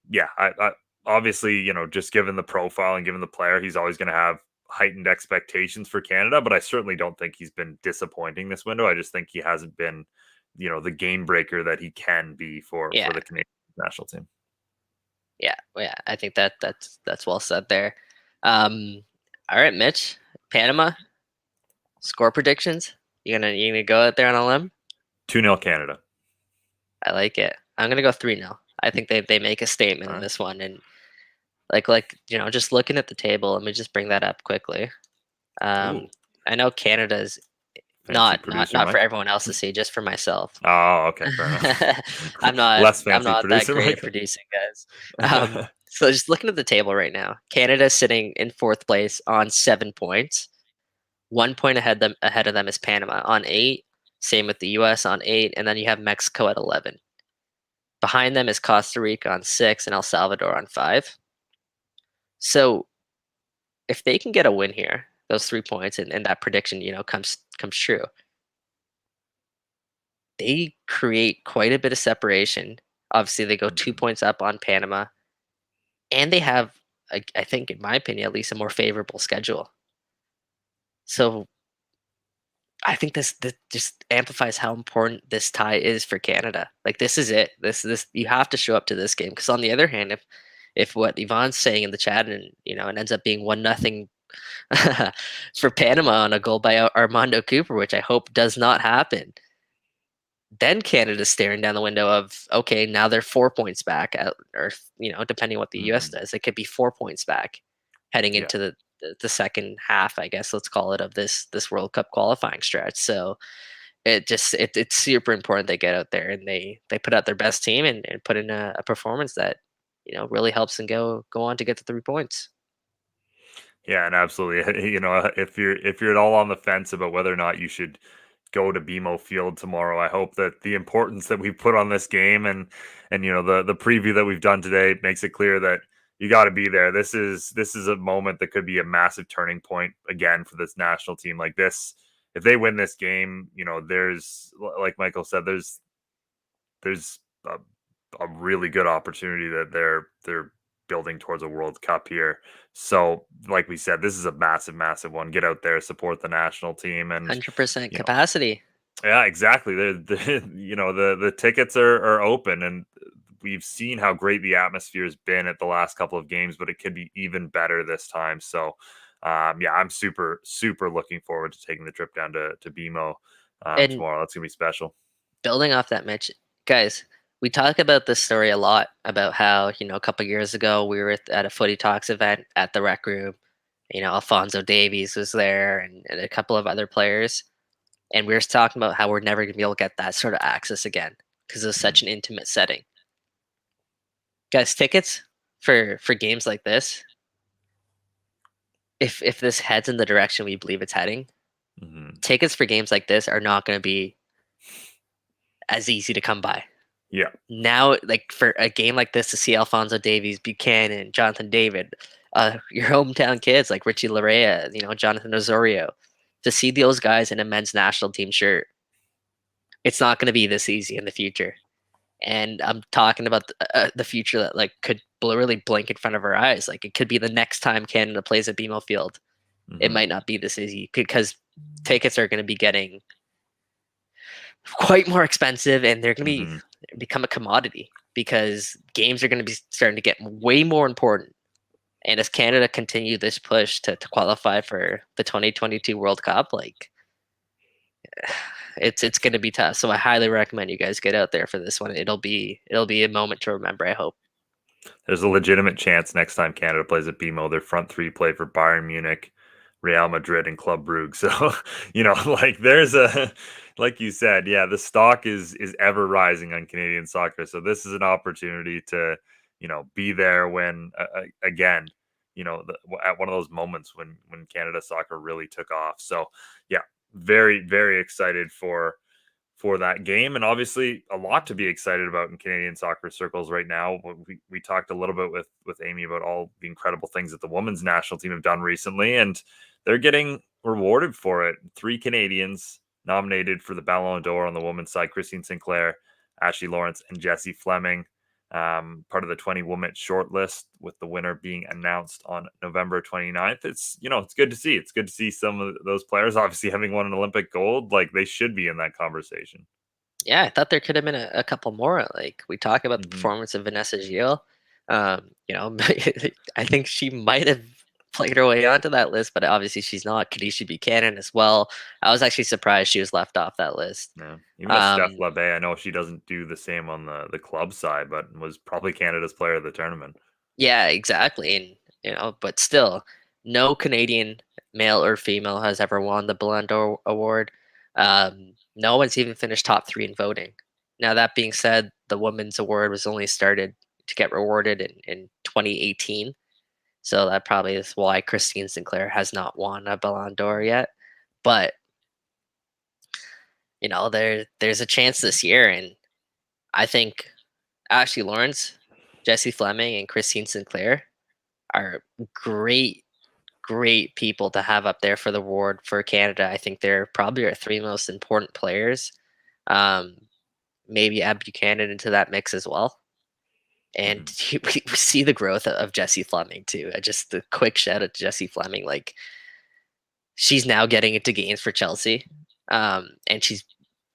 yeah, I obviously, just given the profile and given the player, he's always going to have heightened expectations for Canada, but I certainly don't think he's been disappointing this window. I just think he hasn't been, the game breaker that he can be for Yeah. the Canadian national team. Yeah, I think that's well said there. All right, Mitch, Panama score predictions. You gonna go out there on a limb? 2-0 Canada. I like it. I'm gonna go 3-0. I think they make a statement in this one, and just looking at the table. Let me just bring that up quickly. I know Canada's not for everyone else to see, just for myself. Oh, okay, fair enough. I'm not Less fancy I'm not that producer, great at Michael. producing, guys. So just looking at the table right now, Canada's sitting in 4th place on 7 points. 1 point ahead of them is Panama on 8. Same with the US on 8, and then you have Mexico at 11. Behind them is Costa Rica on 6 and El Salvador on 5. So if they can get a win here, those 3 points, and that prediction, comes true, they create quite a bit of separation. Obviously, they go 2 points up on Panama, and they have, I think, in my opinion, at least a more favorable schedule. So I think this just amplifies how important this tie is for Canada. Like, this is it. This you have to show up to this game, because on the other hand, if what Yvonne's saying in the chat, and it ends up being 1-0 for Panama on a goal by Armando Cooper, which I hope does not happen, then Canada's staring down the window of, okay, now they're 4 points back, or depending on what the US does, it could be 4 points back heading into the second half, I guess, let's call it, of this World Cup qualifying stretch. So it's super important they get out there and they put out their best team and put in a performance that really helps them go on to get the 3 points. Yeah, and absolutely. If you're at all on the fence about whether or not you should go to BMO Field tomorrow, I hope that the importance that we put on this game and the preview that we've done today makes it clear that you got to be there. This is a moment that could be a massive turning point again for this national team. Like this, if they win this game, there's, like Michael said, there's a really good opportunity that they're building towards a World Cup here. So, like we said, this is a massive, massive one. Get out there, support the national team, and 100% capacity. Yeah, exactly. The tickets are open, and we've seen how great the atmosphere has been at the last couple of games, but it could be even better this time. So, I'm super, super looking forward to taking the trip down to BMO tomorrow. That's gonna be special. Building off that, Mitch, guys, we talk about this story a lot about how, a couple years ago we were at a Footy Talks event at the Rec Room. Alphonso Davies was there and a couple of other players. And we were talking about how we're never going to be able to get that sort of access again because it's such an intimate setting. Guys, tickets for games like this, if this heads in the direction we believe it's heading, tickets for games like this are not going to be as easy to come by. Yeah. Now, like, for a game like this, to see Alphonso Davies, Buchanan, Jonathan David, your hometown kids like Richie Larea, Jonathan Osorio, to see those guys in a men's national team shirt, it's not going to be this easy in the future. And I'm talking about the future that could really blink in front of our eyes. Like, it could be the next time Canada plays at BMO Field. It might not be this easy because tickets are going to be getting quite more expensive, and they're going to become a commodity because games are going to be starting to get way more important. And as Canada continue this push to qualify for the 2022 World Cup, it's going to be tough. So I highly recommend you guys get out there for this one. It'll be a moment to remember, I hope. There's a legitimate chance next time Canada plays at BMO, their front three play for Bayern Munich, Real Madrid and Club Brugge. So, like there's like you said, yeah, the stock is ever rising on Canadian soccer. So this is an opportunity to, be there when again, at one of those moments when Canada soccer really took off. So, yeah, very very excited for that game, and obviously a lot to be excited about in Canadian soccer circles right now. We talked a little bit with Amy about all the incredible things that the women's national team have done recently, and they're getting rewarded for it. 3 Canadians nominated for the Ballon d'Or on the women's side: Christine Sinclair, Ashley Lawrence, and Jessie Fleming. Part of the 20 women shortlist, with the winner being announced on November 29th. It's good to see. It's good to see some of those players obviously having won an Olympic gold. Like, they should be in that conversation. Yeah, I thought there could have been a couple more. Like, we talk about the Hmm. performance of Vanessa Gilles. I think she might have played her way onto that list, but obviously she's not. Kadisha Buchanan as well. I was actually surprised she was left off that list. Yeah. Even a Steph Um, LeBay, I know she doesn't do the same on the club side, but was probably Canada's player of the tournament. yeah, exactly. And, but still, no Canadian male or female has ever won the Ballon d'Or award. No one's even finished top 3 in voting. Now, that being said, the women's award was only started to get rewarded in 2018. So that probably is why Christine Sinclair has not won a Ballon d'Or yet. But, there's a chance this year. And I think Ashley Lawrence, Jessie Fleming, and Christine Sinclair are great people to have up there for the award for Canada. I think they're probably our 3 most important players. Um, Maybe add Buchanan into that mix as well. And Mhm. we see the growth of Jessie Fleming too. Just a quick shout out to Jessie Fleming. Like, she's now getting into games for Chelsea, and she's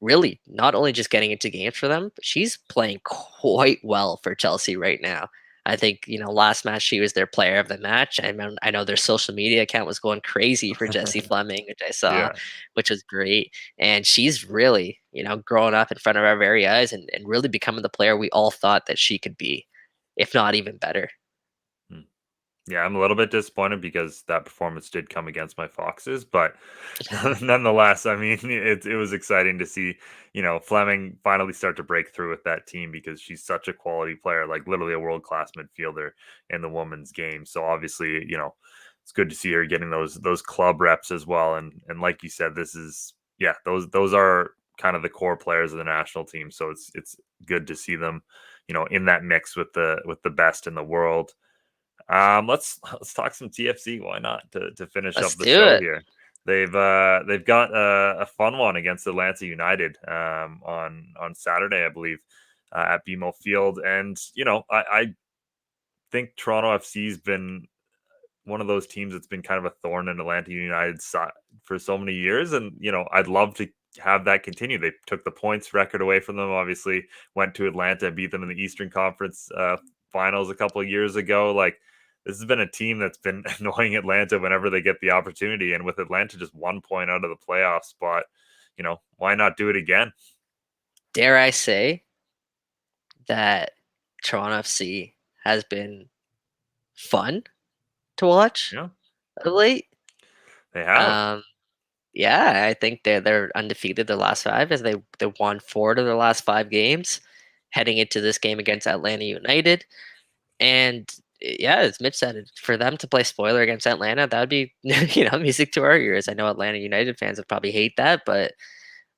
really not only just getting into games for them, but she's playing quite well for Chelsea right now. I think, last match she was their player of the match. I know their social media account was going crazy for Jessie Fleming, which I saw, Yeah. which was great. And she's really, growing up in front of our very eyes, and really becoming the player we all thought that she could be, if not even better. Hmm. Yeah, I'm a little bit disappointed because that performance did come against my Foxes, but nonetheless, I mean, it was exciting to see, Fleming finally start to break through with that team, because she's such a quality player, like literally a world-class midfielder in the women's game. So obviously, it's good to see her getting those club reps as well. And like you said, this is, yeah, those are kind of the core players of the national team. So it's good to see them, in that mix with the best in the world. Let's talk some TFC. Why not, to finish Let's up the do show it. here? They've got a fun one against Atlanta United on Saturday, I believe, at BMO Field. And I think Toronto FC's been one of those teams that's been kind of a thorn in Atlanta United's side for so many years, and I'd love to have that continue. They took the points record away from them. Obviously, went to Atlanta, beat them in the Eastern Conference finals a couple of years ago. Like, this has been a team that's been annoying Atlanta whenever they get the opportunity, and with Atlanta just 1 point out of the playoff spot, why not do it again? Dare I say that Toronto FC has been fun to watch Yeah, of late. they have. Um, yeah, I think they're undefeated the last 5, as they won 4 of their last 5 games, heading into this game against Atlanta United. And yeah, as Mitch said, for them to play spoiler against Atlanta, that would be music to our ears. I know Atlanta United fans would probably hate that, but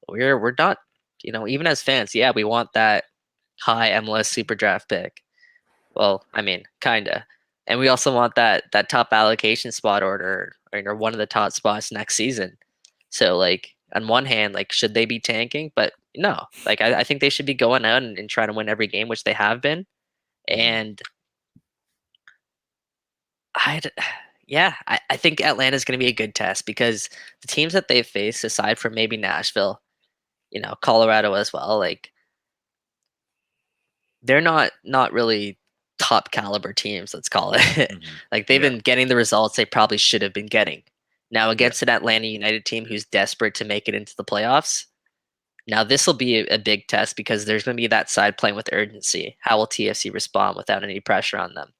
we're not, even as fans, yeah, we want that high MLS Super Draft pick. Well, I mean, kinda. And we also want that top allocation spot order, or one of the top spots next season. So, like, on one hand, like, should they be tanking? But no, like, I think they should be going out and trying to win every game, which they have been. Mhm. And I, yeah, I think Atlanta's going to be a good test, because the teams that they've faced, aside from maybe Nashville, Colorado as well, like, they're not really top caliber teams, let's call it. Mhm. Like, they've Yeah, been getting the results they probably should have been getting. Now, yeah. against an Atlanta United team who's desperate to make it into the playoffs, now this will be a big test, because there's going to be that side playing with urgency. How will TFC respond without any pressure on them?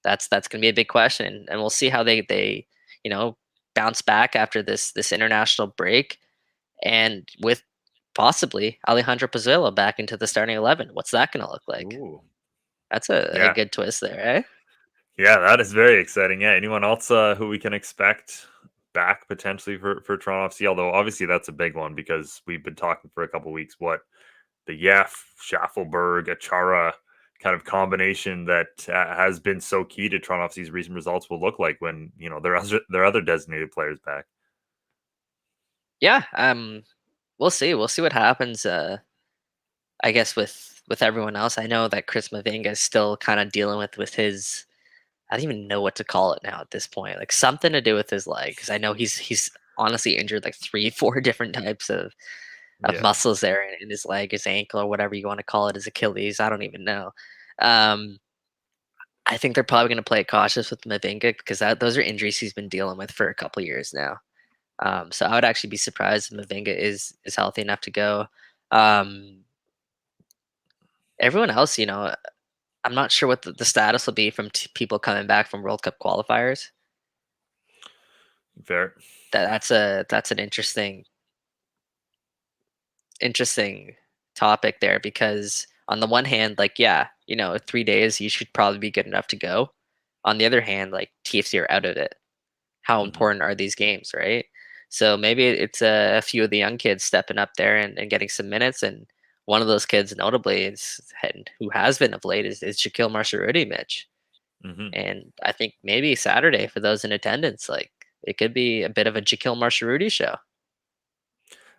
That's going to be a big question, and we'll see how they you know bounce back after this international break, and with possibly Alejandro Pozuelo back into the starting 11. What's that going to look like? Ooh. That's a Yeah. good twist there, eh? Yeah, that is very exciting. Yeah. Anyone else who we can expect back potentially for Toronto FC? Although obviously that's a big one because we've been talking for a couple weeks what the Yef, Schaffelberg, Achara kind of combination that has been so key to Toronto FC's recent results will look like when their other designated players back. Yeah, we'll see. We'll see what happens. I guess with everyone else, I know that Chris Mavinga is still kind of dealing with his. I don't even know what to call it now at this point. Like something to do with his leg, because I know he's honestly injured like 3, 4 different types of Yeah. muscles there in his leg, his ankle, or whatever you want to call it, his Achilles. I don't even know. Um, I think they're probably going to play it cautious with Mavinga because those are injuries he's been dealing with for a couple years now. So I would actually be surprised if Mavinga is healthy enough to go. Um, Everyone else, I'm not sure what the status will be from people coming back from World Cup qualifiers. Fair. That's an interesting topic there because on the one hand, like, yeah, 3 days you should probably be good enough to go. On the other hand, like, TFC are out of it. How Mhm. important are these games, right? So maybe it's a few of the young kids stepping up there and getting some minutes. And one of those kids, notably, and who has been of late, is Shaquille Marcerudi, Mitch. Mhm. And I think maybe Saturday for those in attendance, like it could be a bit of a Shaquille Marcerudi show.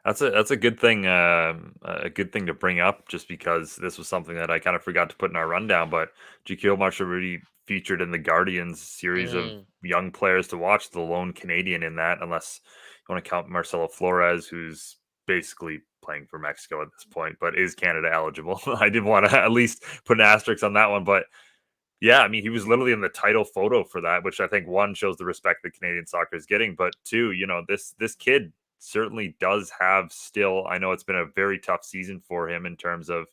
That's a good thing. A good thing to bring up, just because this was something that I kind of forgot to put in our rundown. But Jaquil Marshall featured in the Guardians series of Mm, young players to watch. The lone Canadian in that, unless you want to count Marcelo Flores, who's basically playing for Mexico at this point, but is Canada eligible. I did want to at least put an asterisk on that one, but yeah, I mean, he was literally in the title photo for that, which I think one shows the respect that Canadian soccer is getting, but two, this kid certainly does have still. I know it's been a very tough season for him in terms of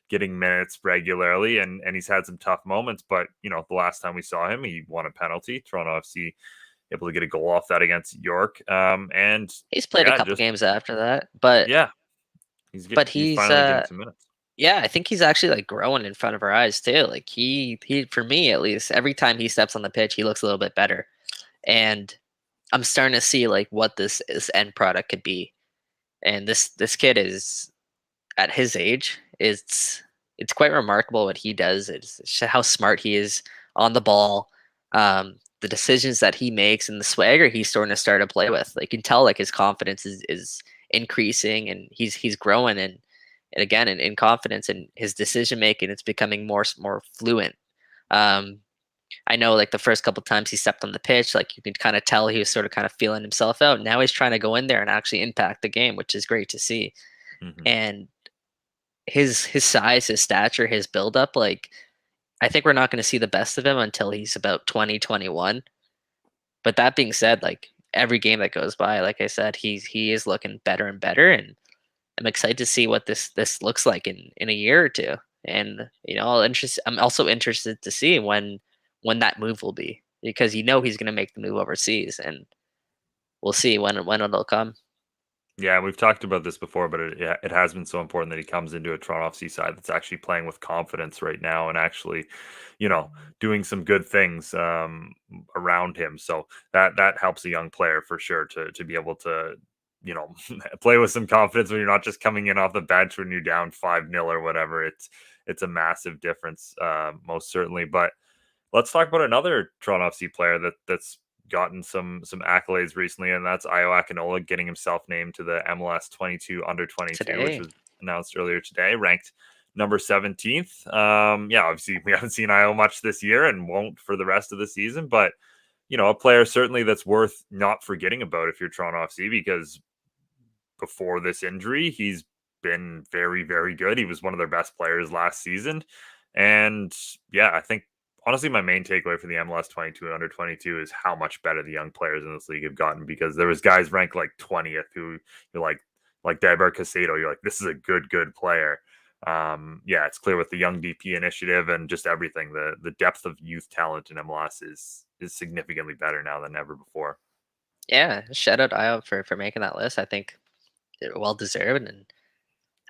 getting minutes regularly, and he's had some tough moments. But the last time we saw him, he won a penalty. Toronto FC able to get a goal off that against York, and he's played a yeah, couple just games after that, but yeah, but he's he's finally getting some minutes. yeah, I think he's actually like growing in front of our eyes too. Like he for me at least, every time he steps on the pitch, he looks a little bit better. And I'm starting to see like what this end product could be. And this kid is at his age, it's quite remarkable what he does. It's how smart he is on the ball, the decisions that he makes, and the swagger he's starting to start to play with. Like you can tell, like his confidence is increasing, and he's growing, and again in confidence, and his decision making it's becoming more fluent. Um, I know like the first couple times he stepped on the pitch, like you could kind of tell he was sort of kind of feeling himself out. Now he's trying to go in there and actually impact the game, which is great to see. Hmm. And his size, his stature, his buildup, like I think we're not going to see the best of him until he's about 2021. But that being said, like every game that goes by, like I said, he is looking better and better, and I'm excited to see what this looks like in a year or two. And I'm also interested to see when that move will be because he's going to make the move overseas, and we'll see when it'll come. Yeah, we've talked about this before, but it has been so important that he comes into a Toronto FC side that's actually playing with confidence right now and actually, doing some good things around him. So that helps a young player for sure to be able to, play with some confidence when you're not just coming in off the bench when you're down 5-0 or whatever. It's a massive difference, most certainly. But let's talk about another Toronto FC player that's gotten some accolades recently, and that's Io Akinola getting himself named to the MLS 22 under 22, which Today. was announced earlier today, ranked number 17th. Yeah, obviously we haven't seen Io much this year and won't for the rest of the season, but a player certainly that's worth not forgetting about if you're Toronto FC, because before this injury, he's been very, very good. He was one of their best players last season. And yeah, I think honestly, my main takeaway for the MLS 22 under 22 is how much better the young players in this league have gotten, because there was guys ranked like 20th who you're like Daber Casado. You're like, this is a good player. Yeah, it's clear with the young DP initiative and just everything. The depth of youth talent in MLS is significantly better now than ever before. Yeah, shout out Io for making that list. I think well deserved, and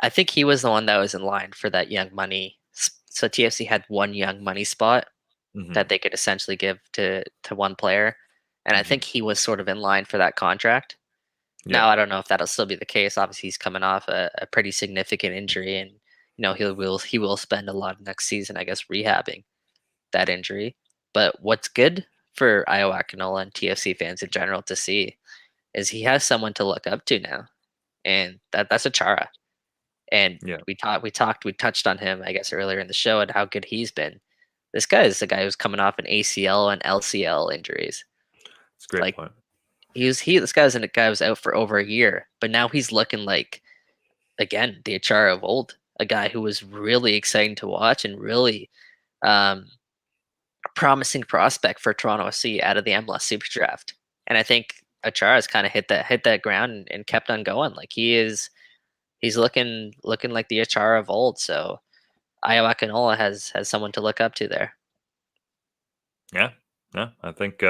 I think he was the one that was in line for that young money. So TFC had one young money spot Hmm. that they could essentially give to one player, and I Hmm. think he was sort of in line for that contract. Yeah, Now I don't know if that'll still be the case. Obviously, he's coming off a pretty significant injury, and he will spend a lot of next season, I guess, rehabbing that injury. But what's good for Iowa Canola and TFC fans in general to see is he has someone to look up to now, and that's Achara. And yeah, we touched on him, I guess, earlier in the show and how good he's been. This guy is the guy who's coming off an ACL and LCL injuries. it's a great Like point. this guy was out for over a year, but now he's looking like again the Achara of old, a guy who was really exciting to watch and really um, promising prospect for Toronto FC out of the MLS Super Draft. And I think Achara's kind of hit that ground and kept on going. Like he's looking like the Achara of old. So Iowa Canola has someone to look up to there. Yeah, yeah. I think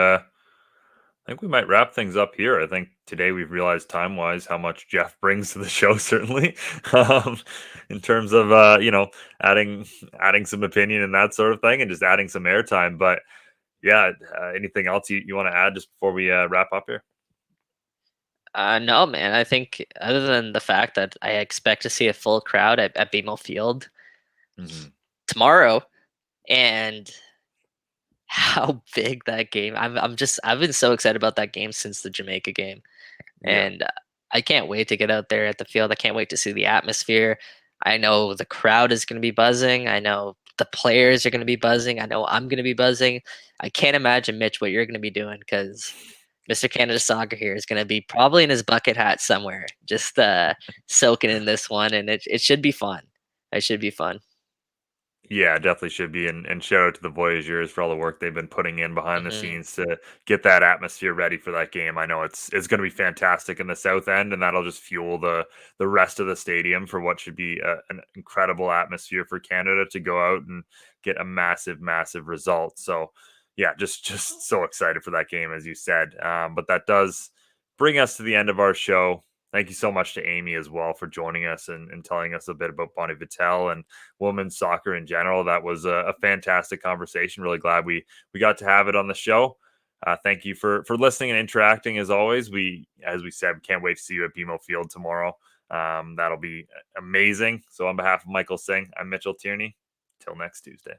we might wrap things up here. I think today we've realized time wise how much Jeff brings to the show, certainly, um, in terms of adding some opinion and that sort of thing, and just adding some airtime. But yeah, anything else you want to add just before we wrap up here? No, man. I think other than the fact that I expect to see a full crowd at BMO Field Hmm. tomorrow, and how big that game. I've been so excited about that game since the Jamaica game, Yeah, and I can't wait to get out there at the field. I can't wait to see the atmosphere. I know the crowd is going to be buzzing. I know the players are going to be buzzing. I know I'm going to be buzzing. I can't imagine, Mitch, what you're going to be doing because Mr. Canada Soccer here is going to be probably in his bucket hat somewhere, just soaking in this one, and it should be fun. It should be fun. yeah, definitely should be. And shout out to the Voyageurs for all the work they've been putting in behind the Hmm. scenes to get that atmosphere ready for that game. I know it's going to be fantastic in the South End, and that'll just fuel the rest of the stadium for what should be an incredible atmosphere for Canada to go out and get a massive result. So yeah, just so excited for that game, as you said. But that does bring us to the end of our show. Thank you so much to Amy as well for joining us and telling us a bit about Bonnie Vittel and women's soccer in general. That was a fantastic conversation. Really glad we got to have it on the show. Thank you for listening and interacting as always. As we said, can't wait to see you at BMO Field tomorrow. That'll be amazing. So on behalf of Michael Singh, I'm Mitchell Tierney. Till next Tuesday.